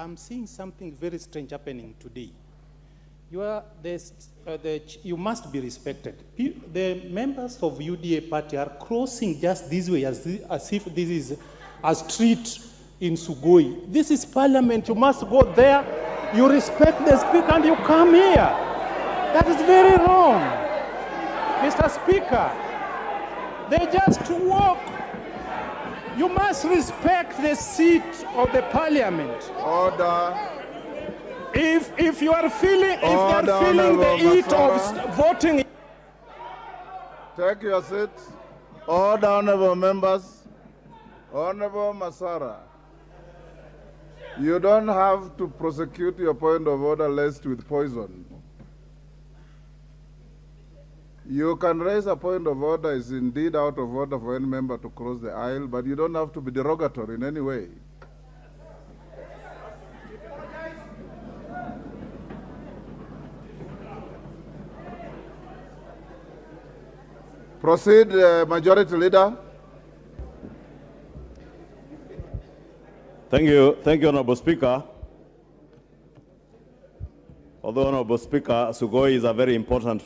I'm seeing something very strange happening today. You must be respected. The members of UDA party are crossing just this way as if this is a street in Sugoi. This is parliament. You must go there. You respect the speaker and you come here. That is very wrong. Mr. Speaker, they just walk. You must respect the seat of the parliament. Order. If you are feeling, if they are feeling the heat of voting. Take your seats. Order, honorable members. Honorable MASARA, you don't have to prosecute your point of order laced with poison. You can raise a point of order, is indeed out of order for any member to cross the aisle, but you don't have to be derogatory in any way. Proceed, Majority Leader. Thank you, Honorable Speaker. Although, Honorable Speaker, SUGOI is a very important